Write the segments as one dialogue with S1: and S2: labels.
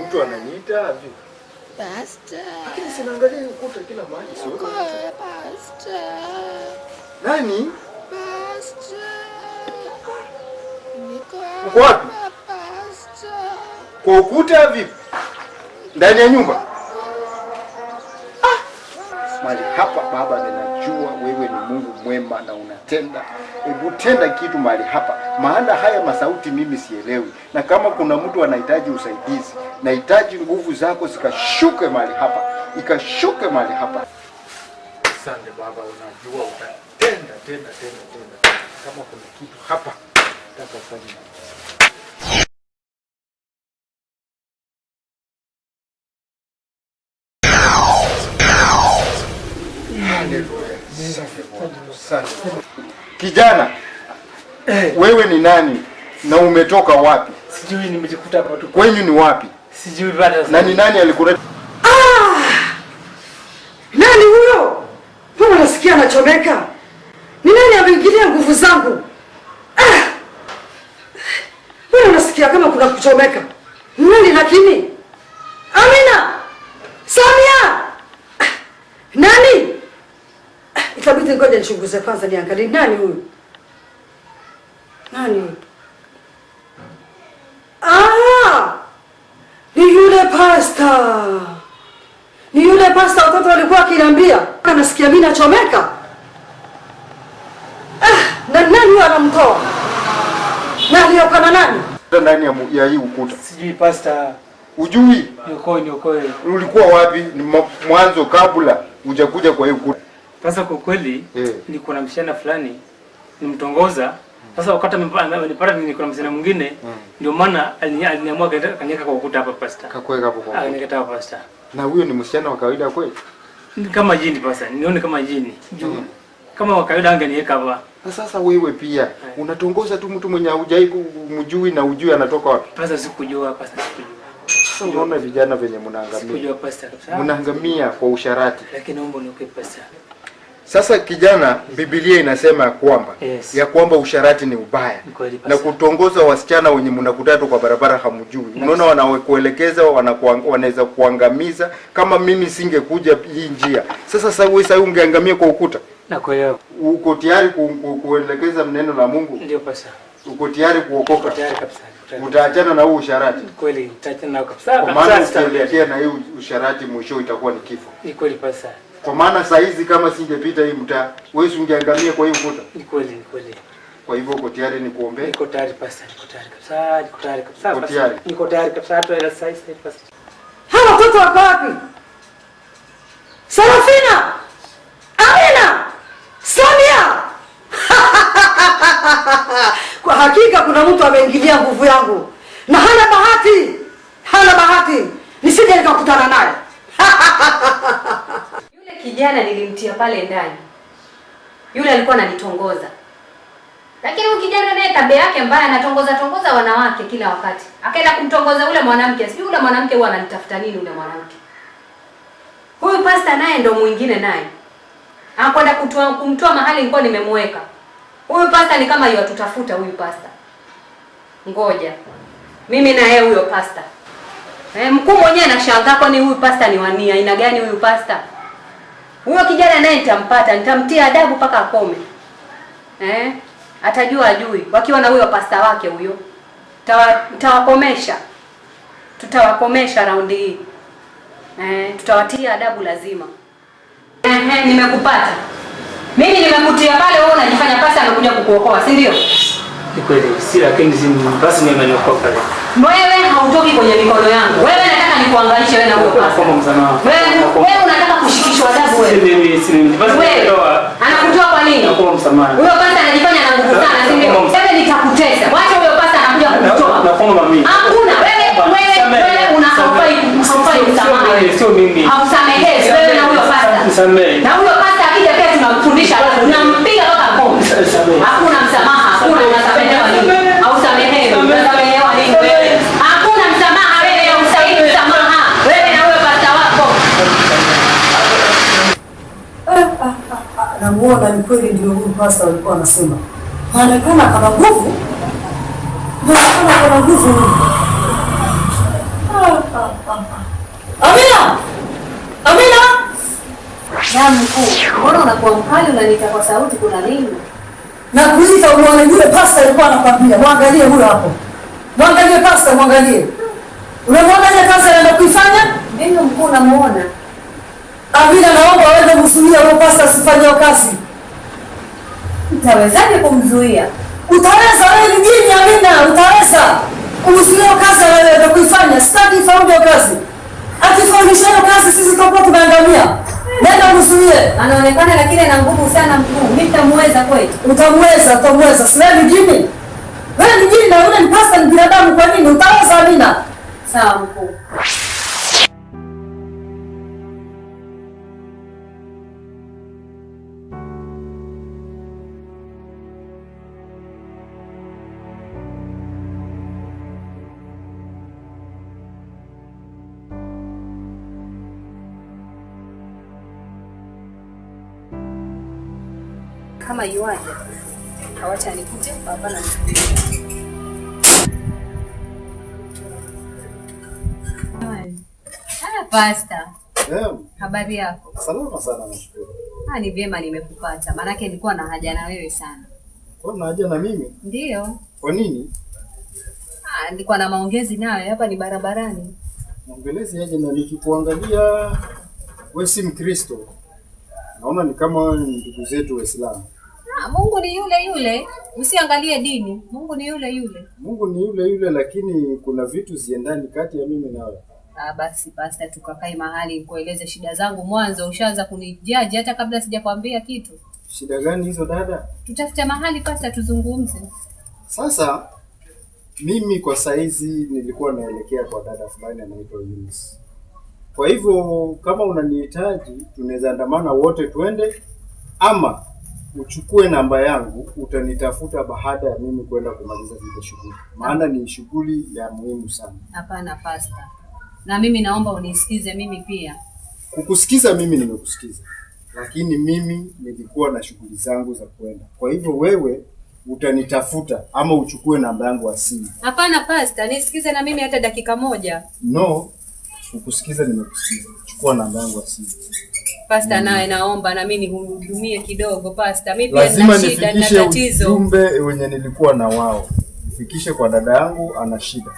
S1: mtu ananiita vipi?
S2: Pastor.
S1: Lakini sinaangalia ukuta kila mahali sio?
S2: Pastor.
S1: Nani?
S2: Pastor.
S1: Uko wapi?
S2: Pastor.
S1: Kwa ukuta vipi? Ndani ya nyumba? Mali hapa baba, ninajua wewe ni Mungu mwema na unatenda. Hebu tenda kitu mali hapa. Maana haya masauti mimi sielewi. Na kama kuna mtu anahitaji usaidizi, nahitaji nguvu zako zikashuke mali hapa. Ikashuke mali hapa. Asante baba, unajua utatenda tena. Kama kuna kitu hapa, tafadhali. Kijana, wewe ni nani na umetoka wapi?
S3: Sijui, nimejikuta hapa tu.
S1: Kwenyu ni wapi?
S3: Sijui bado.
S1: Na ni nani alikuleta?
S4: Nani huyo? Mbona nasikia anachomeka? Ni nani ameingilia nguvu zangu? Mbona nasikia kama kuna kuchomeka? Nani lakini? Amina! Samia! Nani? Itabidi ngoja nichunguze kwanza niangalie nani huyu. Nani huyu? Ni yule pasta. Ni yule pasta watoto walikuwa wakiniambia. Nasikia mimi nachomeka. Na nani huyu anamtoa? Nani yuko na nani?
S1: Ndani ya hii ukuta.
S3: Sijui pasta.
S1: Ujui?
S3: Niokoe.
S1: Ulikuwa wapi mwanzo kabla hujakuja kwa hii ukuta?
S3: Sasa kwa kweli niko na msichana fulani nimtongoza. Sasa wakati amenipata niko na msichana mwingine ndio maana aliniamua kanyeka kwa ukuta hapa pasta.
S1: Kakuweka hapo kwa.
S3: Kanyeka hapa pasta.
S1: Na huyo ni msichana wa kawaida kweli?
S3: Kama jini pasta. Nione kama jini. Kama wa kawaida angeniweka hapa.
S1: Na sasa wewe pia unatongoza tu mtu mwenye hujai kumjui na ujui anatoka wapi?
S3: Pasta sikujua pasta.
S1: Sasa unaona vijana venye mnaangamia.
S3: Sikujua pasta kabisa.
S1: Mnaangamia kwa usharati.
S3: Lakini naomba niokoe pasta.
S1: Sasa kijana, Biblia inasema ya kwamba usharati ni ubaya. Na kutongoza wasichana wenye mnakutana kwa barabara hamjui. Unaona wanakuelekeza, wanaweza kuangamiza kama mimi singekuja hii njia. Sasa wewe ungeangamia kwa ukuta.
S3: Nakuelewa.
S1: Uko tayari kuelekeza neno la Mungu?
S3: Ndio pasta.
S1: Uko tayari kuokoka?
S3: Tayari kabisa.
S1: Utaachana na huu usharati?
S3: Kweli, nitaachana nao kabisa.
S1: Kwa maana ukielekea na hii usharati mwisho itakuwa ni kifo.
S3: Ni kweli pasta.
S1: Kwa maana saa hizi kama singepita hii mtaa, wewe ungeangamia kwa hii ukuta.
S3: Ni kweli.
S1: Kwa hivyo uko tayari nikuombe?
S3: Niko tayari pasta, niko tayari kabisa. Niko tayari kabisa hata ila sasa pasta.
S4: Hawa watoto wako wapi? Sarafina! Amina! Samia! Kwa hakika kuna mtu ameingilia nguvu yangu. Na hana bahati. Nisije nikakutana naye.
S5: Yule kijana nilimtia pale ndani. Yule alikuwa ananitongoza. Lakini huyu kijana naye tabia yake mbaya, anatongoza wanawake kila wakati. Akaenda kumtongoza yule mwanamke. Sijui yule mwanamke huwa ananitafuta nini yule mwanamke. Huyu pasta naye ndo mwingine naye. Anakwenda kumtoa mahali nilikuwa nimemweka. Huyu pasta ni kama yatutafuta huyu pasta. Ngoja. Mimi na yeye huyo pasta. Mkuu mwenyewe anashangaa kwani huyu pasta ni wania aina gani huyu pasta? Huyo kijana naye nitamtia adabu mpaka akome. Atajua ajui. Wakiwa na huyo pasta wake huyo. Tutawakomesha raundi hii. Tutawatia adabu lazima. Nimekupata. Mimi nimekutia pale, wewe unajifanya pasta amekuja kukuokoa, si ndio?
S3: Ni kweli, si lakini basi mimi nimeokoa pale.
S5: Wewe hautoki kwenye mikono yangu. Wewe nataka nikuangalishe wewe na huyo pasta. Wewe unataka kushikishwa adabu wewe.
S3: Si basi nitoa.
S5: Anakutoa kwa nini?
S3: Nakuomba msamaha.
S5: Huyo pasta anajifanya na nguvu sana, si ndio? Wewe nitakutesa. Wacha huyo pasta anakuja kukutoa.
S3: Nakuomba mimi.
S5: Hakuna. Wewe unahaufai msamaha.
S3: Sio mimi.
S5: Hausamehewi wewe na huyo pasta.
S3: Msamehe.
S5: Na huyo pasta akija pia tunamfundisha, tunampiga mpaka ngome. Hakuna msamaha, hakuna unasamehewa nini? Hausamehewi, unasamehewa nini wewe? Hakuna msamaha wewe, hausaidi msamaha. Wewe na huyo pasta wako.
S4: Namuona ni kweli ndio huyu pasta alikuwa anasema. Anaonekana kama nguvu. Anaonekana kama nguvu. Amina! Amina!
S5: Ya mkuu, mbona unakuwa mkali unaniita kwa sauti, kuna nini?
S4: Na kuita uone yule pasta alikuwa anakwambia. Muangalie huyo hapo. Muangalie pasta, muangalie. Unamwangalia kazi anaenda kuifanya?
S5: Mimi mkuu namuona.
S4: Amina, naomba wewe msuie huyo pasta asifanye kazi.
S5: Utawezaje kumzuia?
S4: Utaweza wewe mjini Amina, utaweza. Kumzuia kazi anaenda kuifanya. Sitaki ifaulu kazi. Akifaulisha hiyo kazi sisi tutakuwa tunaangamia. Nenda msuie.
S5: Anaonekana lakini ana nguvu sana mkuu. Mimi nitamweza kweli.
S4: Utamweza. Sina mjini. Wewe mjini na yule ni pasta ni binadamu, kwa nini? Utaweza Amina.
S5: Sawa mkuu. Kama yuaje, awacha nikute baba na Pasta. Habari yako?
S1: Salama sana nashukuru.
S5: Ni vyema nimekupata. Maanake nilikuwa na haja na wewe sana.
S1: Kwa nini haja na mimi?
S5: Ndio.
S1: Kwa nini?
S5: Nilikuwa na maongezi nawe, hapa ni barabarani.
S1: Maongezi aje na nikikuangalia wewe si Mkristo. Naona ni kama ndugu zetu Waislamu.
S5: Mungu ni yule yule. Usiangalie dini. Mungu ni yule yule.
S1: Mungu ni yule yule, lakini kuna vitu ziendani kati ya mimi na wewe.
S5: Basi pasta, tukakae mahali kueleze shida zangu mwanzo. Ushaanza kunijaji hata kabla sijakwambia kitu.
S1: Shida gani hizo dada?
S5: Tutafute mahali pasta tuzungumze.
S1: Sasa mimi kwa saizi nilikuwa naelekea kwa dada fulani anaitwa Eunice. Kwa hivyo kama unanihitaji tunaweza andamana wote twende, ama uchukue namba yangu utanitafuta baada ya mimi kwenda kumaliza zile shughuli. Maana ni shughuli ya muhimu sana.
S5: Hapana pasta. Na mimi naomba unisikize mimi pia.
S1: Kukusikiza mimi nimekusikiza. Lakini mimi nilikuwa na shughuli zangu za kwenda. Kwa hivyo wewe utanitafuta ama uchukue namba yangu ya simu.
S5: Hapana pasta, nisikize na mimi hata dakika moja.
S1: No, kukusikiza nimekusikiza. Chukua namba yangu ya simu.
S5: Pasta nawe naomba na mimi nihudumie kidogo pasta. Mimi pia
S1: lazima
S5: nina shida na
S1: nifikishe
S5: tatizo.
S1: Ujumbe wenye nilikuwa na wao. Nifikishe kwa dada yangu ana shida.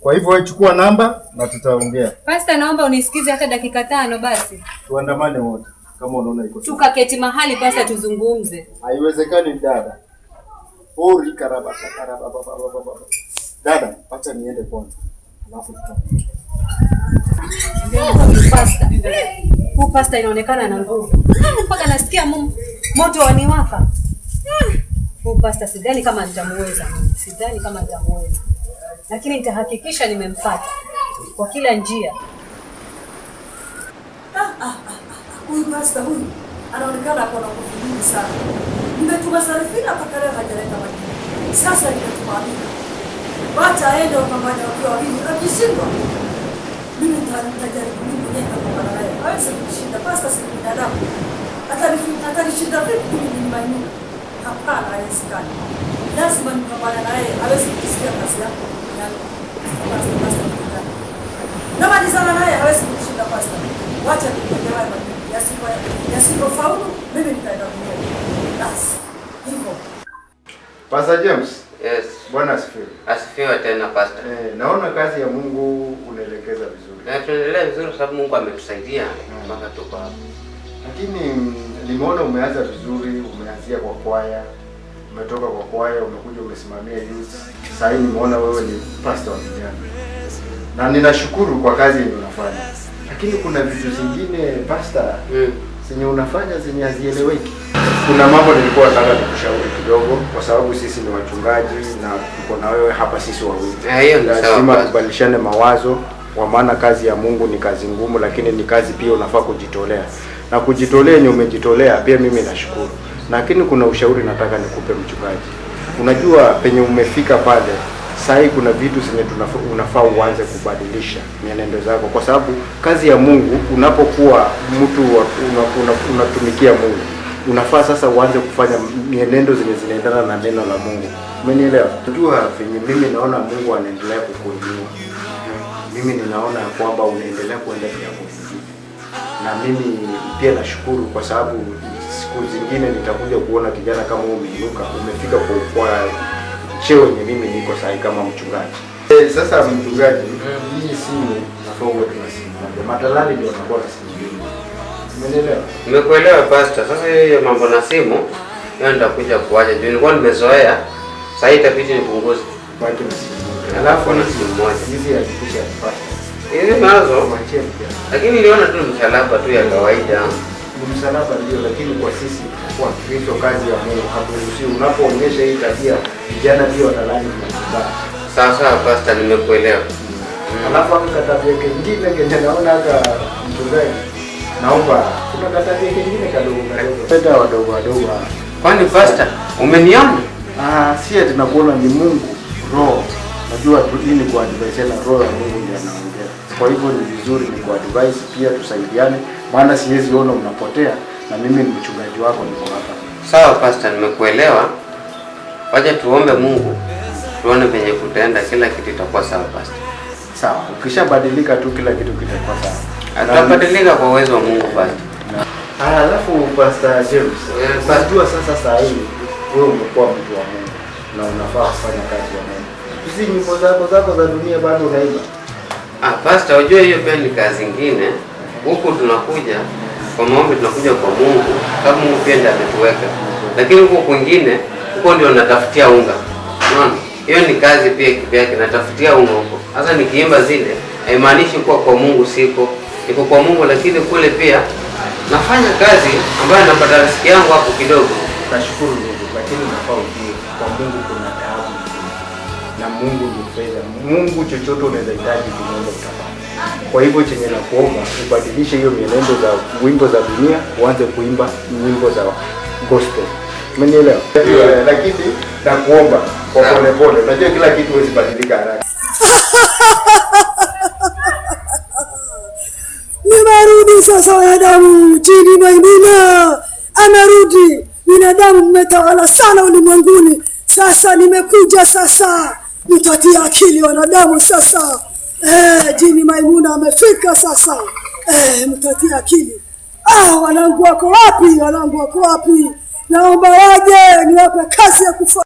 S1: Kwa hivyo wewe chukua namba na tutaongea.
S5: Pasta naomba unisikize hata dakika 5 basi.
S1: Tuandamane wote kama unaona iko.
S5: Tukaketi mahali pasta tuzungumze.
S1: Haiwezekani dada. Ori karaba. Dada, acha niende kwanza. Alafu tutaongea.
S5: Pasta. Pasta inaonekana na nguvu. Mpaka nasikia moto waniwaka. Pasta sidhani kama nitamuweza. Lakini nitahakikisha nimempata kwa kila njia.
S4: Huyu pasta huyu anaonekana kwa nguvu nyingi sana. Nimetuma Sarifina mpaka leo hajaleta majibu. Sasa nimetuma Amina. Wacha aende pamoja wakiwa wawili. Akishindwa mimi nitajaribu mimi mwenyewe kupambana naye. Hawezi kushinda. Pasta si binadamu. Atanishinda vipi mimi ni Maimuna? Hapana, haiwezekani. Lazima nipambane naye. Hawezi kusikia kazi yako. Pasta. Na malizana naye hawezi kushinda pasta. Wacha nikuelewe majibu. Yasipofaulu mimi nitaenda kumwona. Basi. Hivyo.
S1: Pastor James.
S6: Yes.
S1: Bwana asifiwe.
S6: Asifiwe tena pastor.
S1: Naona kazi ya Mungu unaelekeza vizuri.
S6: Na tunaendelea vizuri kwa sababu Mungu ametusaidia mpaka tuko hapa.
S1: Lakini nimeona umeanza vizuri, umeanzia kwa kwaya. Umetoka kwa kwaya, umekuja umesimamia youth. Sasa hivi nimeona wewe ni pastor wa vijana. Na ninashukuru kwa kazi yenye unafanya. Lakini kuna vitu zingine pastor zenye unafanya zenye hazieleweki. Kuna mambo nilikuwa nataka nikushauri kidogo kwa sababu sisi ni wachungaji na tuko na wewe hapa sisi wawili.
S6: Hiyo ni sawa.
S1: Lazima tubadilishane mawazo kwa maana kazi ya Mungu ni kazi ngumu, lakini ni kazi pia unafaa kujitolea. Na kujitolea yenye umejitolea pia mimi nashukuru. Lakini kuna ushauri nataka nikupe mchungaji. Unajua penye umefika pale, sasa kuna vitu zenye unafaa uanze kubadilisha mienendo zako kwa sababu kazi ya Mungu unapokuwa mtu unatumikia Mungu unafaa sasa uanze kufanya mienendo zenye zinaendana na neno la Mungu. Umenielewa? Unajua venye mimi naona Mungu anaendelea kukuinua. mimi ninaona kwamba unaendelea kuenda viwango vingine, na mimi pia nashukuru kwa sababu siku zingine nitakuja kuona kijana kama umeinuka, umefika kwa cheo yenye mimi niko sahi kama mchungaji. Sasa mchungaji, hii simu na forward na simu moja, madalali ndio wanakuwa na simu mbili. Umeelewa?
S6: Nimekuelewa pastor. Sasa hiyo mambo na simu hiyo nitakuja kuacha. Ndio nilikuwa nimezoea. Sasa itabidi nipunguze.
S1: Baki na simu moja.
S6: Alafu na simu moja.
S1: Hizi hakikisha pastor.
S6: Hizi nazo
S1: Mwachie pia.
S6: lakini niliona tu msalaba tu ya kawaida.
S1: Ni msalaba ndio, lakini kwa sisi kwa Kristo kazi ya Mungu hakuruhusi. Unapoonyesha hii tabia, vijana ndio watalani msalaba.
S6: Sawa pastor, nimekuelewa.
S1: Alafu tabia kingine kenye naona hata mchungaji, naomba kuna tabia kingine kadogo penda wadogo.
S6: Kwani pastor, umeniona?
S1: Si ati nakuona, ni Mungu roho. Najua hii ni kwa advice na roho ya Mungu ndiye anaongea. Kwa hivyo ni vizuri ni kwa advice pia tusaidiane, maana siwezi ona unapotea na mimi ni mchungaji wako, niko hapa.
S6: Sawa pastor, nimekuelewa. Wacha tuombe Mungu. Tuone venye kutaenda, kila kitu itakuwa sawa pastor.
S1: Sawa, ukishabadilika tu kila kitu kitakuwa sawa.
S6: Atabadilika kwa uwezo wa Mungu pastor.
S1: Alafu Pastor James, unajua sasa saa hii wewe umekuwa mtu wa Mungu na unafaa kufanya kazi ya Mungu. Hizi nyimbo zako za dunia bado unaimba?
S6: Pastor, unajua hiyo pia ni kazi nyingine. Huku tunakuja kwa maombi, tunakuja kwa Mungu, sababu Mungu pia ndiye ametuweka. Lakini huko kwingine, huko ndio natafutia unga. Unaona? Hiyo ni kazi pia kivyake, natafutia unga huko. Sasa nikiimba zile, haimaanishi kuwa kwa Mungu siko. Niko kwa Mungu, lakini kule pia nafanya kazi ambayo napata riziki yangu hapo kidogo.
S1: Nashukuru Mungu, lakini nafaa ujue kwa Mungu kuna taabu. Na Mungu ni fedha. Mungu chochote unaweza hitaji kidogo utapata. Kwa hivyo chenye nakuomba ubadilishe hiyo mienendo za wimbo za dunia, uanze kuimba wimbo za gospel. Umenielewa? Lakini nakuomba kwa pole. Unajua kila kitu huwezi badilika haraka.
S4: Nimerudi sasa wanadamu, Jini Maimuna amerudi. Binadamu mmetawala sana ulimwenguni. Sasa nimekuja sasa. Mtatia akili wanadamu sasa. Jini Maimuna amefika sasa. Mtatia akili. Wanangu wako wapi? Naomba waje niwape kazi ya kufanya.